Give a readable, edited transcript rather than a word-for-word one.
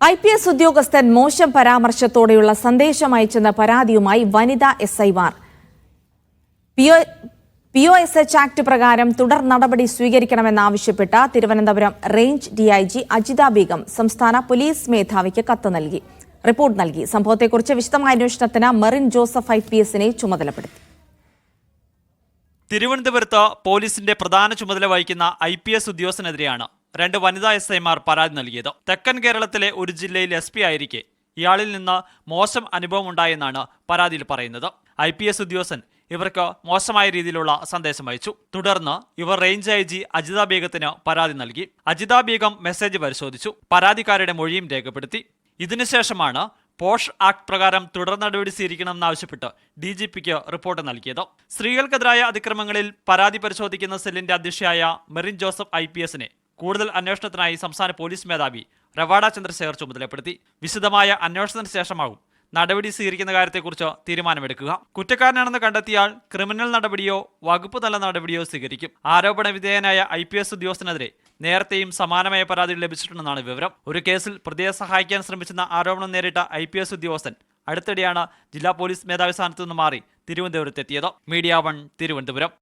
IPS ഉദ്യോഗസ്ഥൻ മോശം പരാമർശത്തോടെയുള്ള സന്ദേശം അയച്ചെന്ന പരാതിയുമായി വനിതാ SIമാർ POSH ആക്ട് പ്രകാരം തുടർ നടപടി സ്വീകരിക്കണമെന്നാവശ്യപ്പെട്ട് തിരുവനന്തപുരം റേഞ്ച് DIG അജിത ബീഗം സംസ്ഥാന പോലീസ് മേധാവിക്ക് കത്ത് നൽകി. റിപ്പോർട്ട് നൽകി. സംഭവത്തെക്കുറിച്ച് വിശദമായ അന്വേഷണത്തിന് മെറിൻ ജോസഫ് IPSനെ ചുമതലപ്പെടുത്തി. തിരുവനന്തപുരത്ത് പോലീസിന്റെ പ്രധാന ചുമതല വഹിക്കുന്ന IPS ഉദ്യോഗസ്ഥനെതിരെയാണ് രണ്ട് വനിതാ SIമാർ പരാതി നൽകിയത്. തെക്കൻ കേരളത്തിലെ ഒരു ജില്ലയിൽ SP ആയിരിക്കെ ഇയാളിൽ നിന്ന് മോശം അനുഭവം ഉണ്ടായെന്നാണ് പരാതിയിൽ പറയുന്നത്. IPS ഉദ്യോഗസ്ഥൻ ഇവർക്ക് മോശമായ രീതിയിലുള്ള സന്ദേശം അയച്ചു. തുടർന്ന് ഇവർ റേഞ്ച് IG അജിത ബീഗത്തിന് പരാതി നൽകി. അജിത ബീഗം മെസ്സേജ് പരിശോധിച്ചു. പരാതിക്കാരുടെ മൊഴിയും രേഖപ്പെടുത്തി. ഇതിനുശേഷമാണ് പോഷ് ആക്ട് പ്രകാരം തുടർ നടപടി സ്വീകരിക്കണമെന്നാവശ്യപ്പെട്ട് DGPക്ക് റിപ്പോർട്ട് നൽകിയത്. സ്ത്രീകൾക്കെതിരായ അതിക്രമങ്ങളിൽ പരാതി പരിശോധിക്കുന്ന സെല്ലിന്റെ അധ്യക്ഷയായ മെറിൻ ജോസഫ് IPSനെ കൂടുതൽ അന്വേഷണത്തിനായി സംസ്ഥാന പോലീസ് മേധാവി രവാഡ ചന്ദ്രശേഖർ ചുമതലപ്പെടുത്തി. വിശദമായ അന്വേഷണത്തിന് ശേഷമാകും നടപടി സ്വീകരിക്കുന്ന കാര്യത്തെക്കുറിച്ച് തീരുമാനമെടുക്കുക. കുറ്റക്കാരനാണെന്ന് കണ്ടെത്തിയാൽ ക്രിമിനൽ നടപടിയോ വകുപ്പ് തല നടപടിയോ സ്വീകരിക്കും. ആരോപണ വിധേയനായ IPS ഉദ്യോഗസ്ഥനെതിരെ നേരത്തെയും സമാനമായ പരാതികൾ ലഭിച്ചിട്ടുണ്ടെന്നാണ് വിവരം. ഒരു കേസിൽ പ്രതിയെ സഹായിക്കാൻ ശ്രമിച്ചെന്ന ആരോപണം നേരിട്ട IPS ഉദ്യോഗസ്ഥൻ അടുത്തിടെയാണ് ജില്ലാ പോലീസ് മേധാവി സ്ഥാനത്തു നിന്ന് മാറി തിരുവനന്തപുരത്തെത്തിയത്. മീഡിയ 1 തിരുവനന്തപുരം.